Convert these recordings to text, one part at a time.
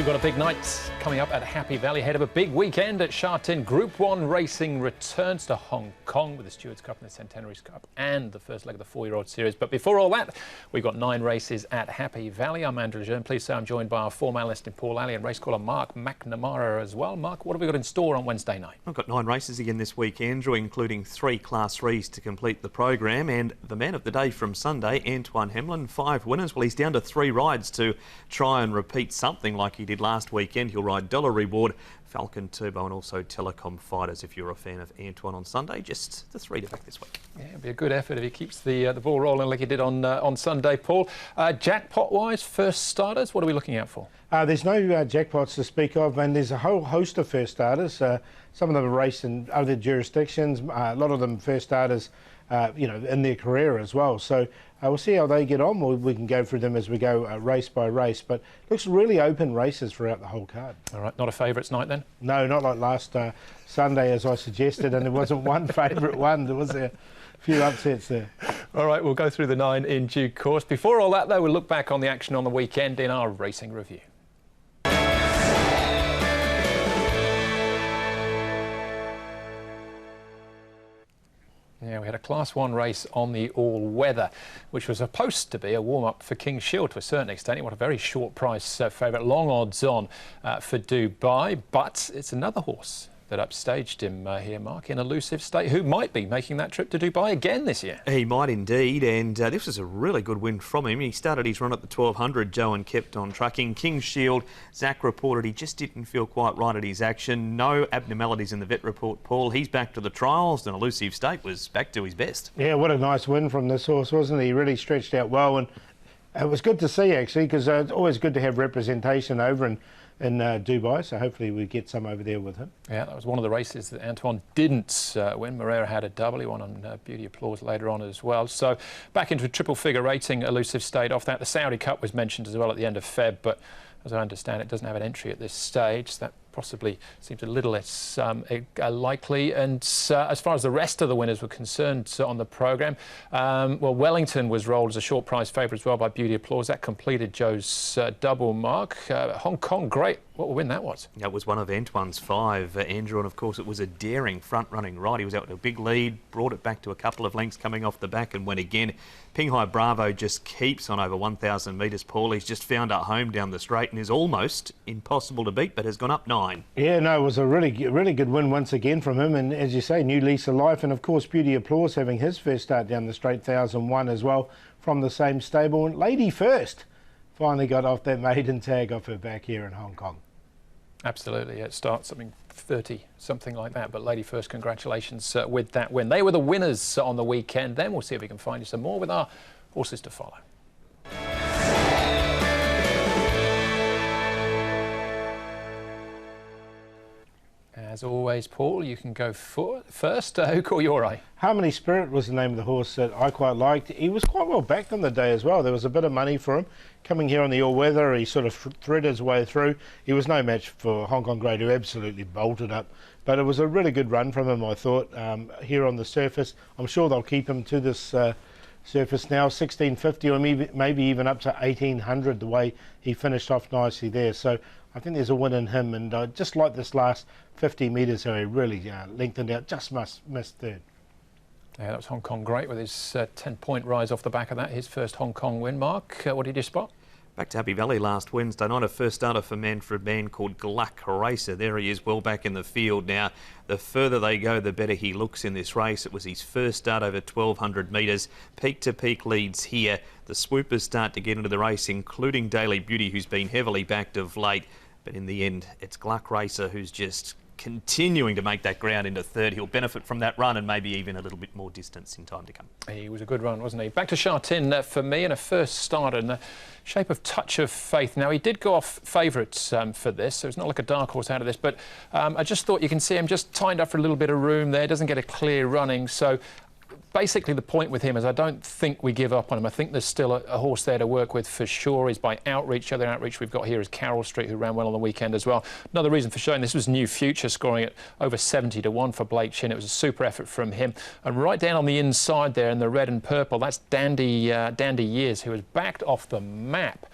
We've got a big night coming up at Happy Valley, ahead of a big weekend at Sha Tin. Group 1 racing returns to Hong Kong with the Stewards Cup and the Centenary's Cup and the first leg of the 4-year-old series. But before all that, we've got 9 races at Happy Valley. I'm Andrew Lejeune. Please say I'm joined by our form analyst in Paul Alley and race caller Mark McNamara as well. Mark, what have we got in store on Wednesday night? I've got 9 races again this week, Andrew, including 3 Class 3s to complete the program. And the man of the day from Sunday, Antoine Hemlin, 5 winners. Well, he's down to 3 rides to try and repeat something like he did last weekend. He'll ride Dollar Reward, Falcon Turbo and also Telecom Fighters. If you're a fan of Antoine on Sunday, just the 3 to back this week. Yeah, it'll be a good effort if he keeps the ball rolling like he did on Sunday, Paul. Jackpot-wise, first starters, what are we looking out for? There's no jackpots to speak of, and there's a whole host of first starters. Some of them race in other jurisdictions, a lot of them first starters in their career as well. So we'll see how they get on. We can go through them as we go race by race, but looks really open races throughout the whole card. All right, not a favourites night then? No, not like last Sunday as I suggested, and there wasn't one favourite one. There was a few upsets there. All right, we'll go through the 9 in due course. Before all that though, we'll look back on the action on the weekend in our racing review. Yeah, we had a Class 1 race on the all-weather, which was supposed to be a warm-up for King's Shield to a certain extent. It was a very short price favourite, long odds on for Dubai, but it's another horse that upstaged him here, Mark, in Elusive State, who might be making that trip to Dubai again this year. He might indeed, and this was a really good win from him. He started his run at the 1200, Joe, and kept on trucking. King's Shield, Zach reported he just didn't feel quite right at his action. No abnormalities in the vet report, Paul. He's back to the trials, and Elusive State was back to his best. Yeah, what a nice win from this horse, wasn't he? He really stretched out well, and it was good to see, actually, because it's always good to have representation over in Dubai, so hopefully we get some over there with him. Yeah, that was one of the races that Antoine didn't win. Moreira had a double. He won on Beauty Applause later on as well. So back into a triple figure rating, Elusive State off that. The Saudi Cup was mentioned as well at the end of Feb, but as I understand it doesn't have an entry at this stage. That possibly seems a little less likely. And as far as the rest of the winners were concerned on the programme, well, Wellington was rolled as a short prize favourite as well by Beauty Applause. That completed Joe's double mark. Hong Kong, great. What a win that was. That was one of Antoine's 5, Andrew, and of course it was a daring front-running ride. He was out with a big lead, brought it back to a couple of lengths coming off the back and went again. Pinghai Bravo just keeps on over 1,000 metres, Paul. He's just found a home down the straight and is almost impossible to beat, but has gone up 9. Yeah, no, it was a really good win once again from him, and as you say, new lease of life, and of course Beauty Applause having his first start down the straight, 1,001 as well from the same stable. And Lady First finally got off that maiden tag off her back here in Hong Kong. Absolutely, it starts something 30, something like that. But Lady First, congratulations with that win. They were the winners on the weekend. Then we'll see if we can find you some more with our horses to follow. As always, Paul, you can go first. Who caught your eye? Harmony Spirit was the name of the horse that I quite liked. He was quite well backed on the day as well. There was a bit of money for him. Coming here on the all-weather, he sort of threaded his way through. He was no match for Hong Kong Grade, who absolutely bolted up. But it was a really good run from him, I thought, here on the surface. I'm sure they'll keep him to this surface now, 1650 or maybe even up to 1800, the way he finished off nicely there. So I think there's a win in him, and I just like this last 50 metres how he really lengthened out, just missed third. Yeah, that was Hong Kong great with his 10-point rise off the back of that, his first Hong Kong win. Mark, what did you spot? Back to Happy Valley last Wednesday night, a first starter for Manfred Mann called Gluck Racer. There he is, well back in the field now. The further they go, the better he looks in this race. It was his first start over 1,200 metres. Peak-to-peak leads here. The swoopers start to get into the race, including Daily Beauty, who's been heavily backed of late. But in the end, it's Gluck Racer who's just continuing to make that ground into third. He'll benefit from that run and maybe even a little bit more distance in time to come. He was a good run, wasn't he? Back to Sha Tin for me, and a first starter in the shape of Touch of Faith. Now, he did go off favourites for this, so it's not like a dark horse out of this, but I just thought you can see him just tied up for a little bit of room there, doesn't get a clear running, so basically the point with him is I don't think we give up on him. I think there's still a horse there to work with for sure. He's by Outreach. The other Outreach we've got here is Carroll Street, who ran well on the weekend as well. Another reason for showing this was New Future, scoring at over 70-1 for Blake Chin. It was a super effort from him. And right down on the inside there in the red and purple, that's Dandy Years, who was backed off the map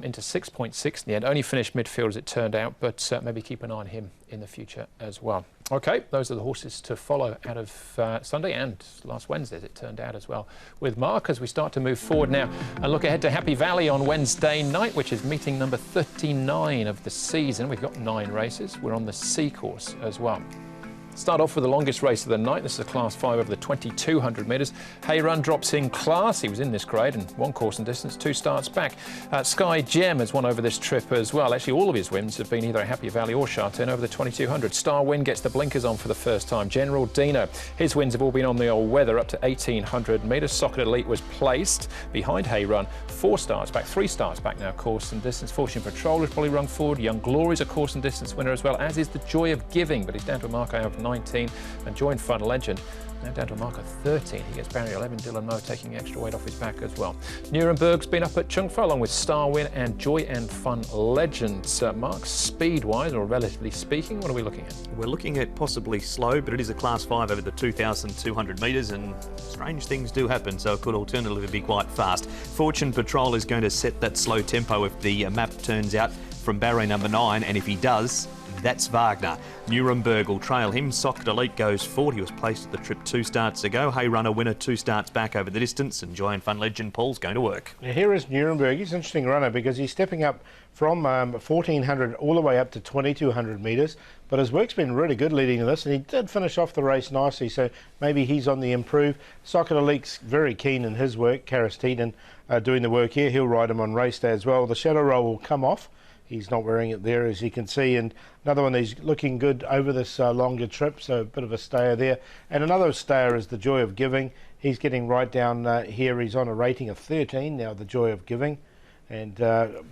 into 6.6 in the end. Only finished midfield as it turned out, but maybe keep an eye on him in the future as well. OK, those are the horses to follow out of Sunday and last Wednesday, as it turned out as well, with Mark, as we start to move forward now and look ahead to Happy Valley on Wednesday night, which is meeting number 39 of the season. We've got 9 races. We're on the C course as well. Start off with the longest race of the night. This is a Class 5 over the 2,200 metres. Hay Run drops in class. He was in this grade and 1 course and distance, 2 starts back. Sky Gem has won over this trip as well. Actually, all of his wins have been either at Happy Valley or Chartin over the 2,200. Star Win gets the blinkers on for the first time. General Dino, his wins have all been on the old weather up to 1,800 metres. Socket Elite was placed behind Hay Run. 4 starts back, 3 starts back now, course and distance. Fortune Patrol has probably run forward. Young Glory's a course and distance winner as well, as is the Joy of Giving, but he's down to a mark of 19. And Join Fun Legend now down to a mark of 13. He gets barrier 11. Dylan Moe taking extra weight off his back as well. Nuremberg's been up at Chungfa along with Star Win and Joy and Fun Legends. Mark, speed-wise, or relatively speaking, what are we looking at? We're looking at possibly slow, but it is a Class 5 over the 2,200 metres, and strange things do happen, so it could alternatively be quite fast. Fortune Patrol is going to set that slow tempo if the map turns out from barrier number 9, and if he does, that's Wagner. Nuremberg will trail him. Socket Elite goes forward. He was placed at the trip 2 starts ago. Hay Runner winner 2 starts back over the distance, and Joy and Fun Legend Paul's going to work. Now here is Nuremberg. He's an interesting runner because he's stepping up from 1,400 all the way up to 2,200 metres, but his work's been really good leading to this, and he did finish off the race nicely, so maybe he's on the improve. Socket Elite's very keen in his work. Karis Teaton doing the work here. He'll ride him on race day as well. The shadow roll will come off. He's not wearing it there, as you can see, and another one that's looking good over this longer trip, so a bit of a stayer there. And another stayer is the Joy of Giving. He's getting right down here. He's on a rating of 13 now, the Joy of Giving, and a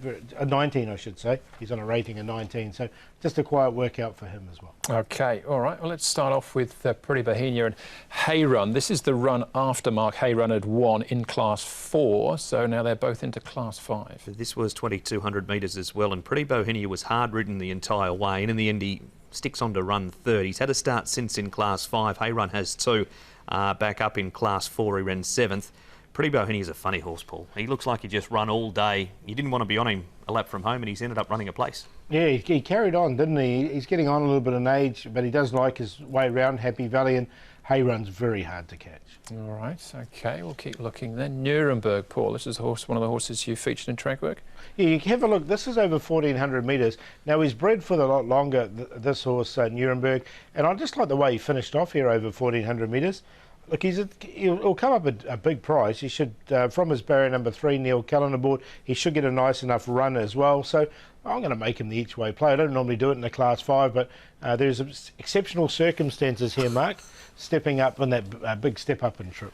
19, I should say. He's on a rating of 19, so just a quiet workout for him as well. OK, all right. Well, let's start off with Pretty Bohemia and Hay Run. This is the run after Mark Hay Run had won in Class 4, so now they're both into Class 5. This was 2,200 metres as well, and Pretty Bohemia was hard-ridden the entire way, and in the end he sticks on to run 3rd. He's had a start since in Class 5. Hay Run has 2. Back up in Class 4, he ran 7th. Pretty Bohemia's a funny horse, Paul. He looks like he just run all day. You didn't want to be on him a lap from home, and he's ended up running a place. Yeah, he carried on, didn't he? He's getting on a little bit in age, but he does like his way around Happy Valley, and Hay Run's very hard to catch. All right, OK, we'll keep looking then. Nuremberg, Paul, this is one of the horses you featured in track work? Yeah, you can have a look. This is over 1,400 metres. Now, he's bred for a lot longer, this horse, Nuremberg, and I just like the way he finished off here over 1,400 metres. Look, he'll come up a big price. He should, from his barrier number 3, Neil Cullen aboard, he should get a nice enough run as well. So I'm going to make him the each-way play. I don't normally do it in the Class 5, but there's exceptional circumstances here, Mark, stepping up on that big step up in trip.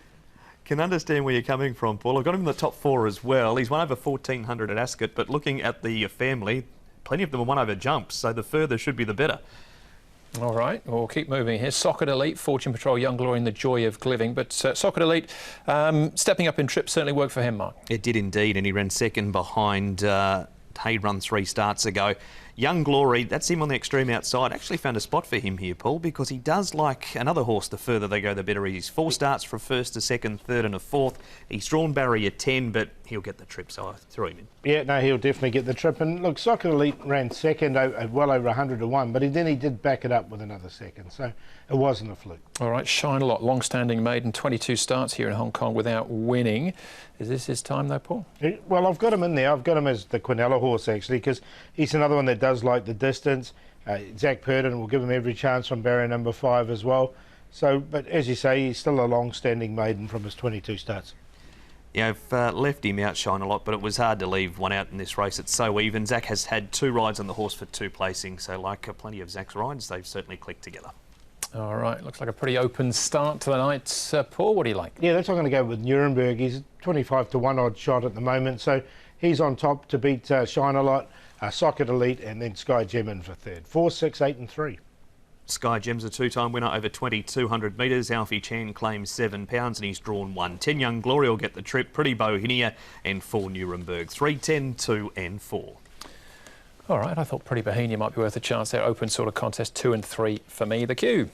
Can understand where you're coming from, Paul. I've got him in the top 4 as well. He's won over 1,400 at Ascot, but looking at the family, plenty of them have won over jumps, so the further should be the better. All right, we'll keep moving here. Socket Elite, Fortune Patrol, Young Glory and the Joy of Giving. But Socket Elite, stepping up in trip certainly worked for him, Mark. It did indeed, and he ran 2nd behind Hay Run 3 starts ago. Young Glory, that's him on the extreme outside. Actually found a spot for him here, Paul, because he does like another horse. The further they go, the better. He's 4 starts from 1st to 2nd, 3rd and a 4th. He's drawn barrier 10, but he'll get the trip, so I threw him in. Yeah, no, he'll definitely get the trip. And look, Socket Elite ran 2nd, well over 100 to 1, but then he did back it up with another 2nd, so it wasn't a fluke. All right, Shine a Lot, long-standing maiden, 22 starts here in Hong Kong without winning. Is this his time though, Paul? Well, I've got him in there. I've got him as the Quinella horse, actually, because he's another one that does like the distance. Zach Purdon will give him every chance from barrier number 5 as well. So, but as you say, he's still a long-standing maiden from his 22 starts. Yeah, I've left him out Shine a Lot, but it was hard to leave one out in this race. It's so even. Zach has had 2 rides on the horse for 2 placings, so like plenty of Zach's rides, they've certainly clicked together. All right, looks like a pretty open start to the night. Paul, what do you like? Yeah, that's what I'm going to go with Nuremberg. He's 25 to 1 odd shot at the moment, so he's on top to beat Shine a Lot, Socket Elite, and then Sky Gem in for 3rd. 4, 6, 8 and 3. Sky Gem's a 2-time winner over 2,200 metres. Alfie Chan claims £7 and he's drawn 1. 10 Young Glory will get the trip. Pretty Bohemia and 4 Nuremberg. 3, 10, 2 and 4. All right, I thought Pretty Bohemia might be worth a chance there. Open sort of contest, 2 and 3 for me. The cue.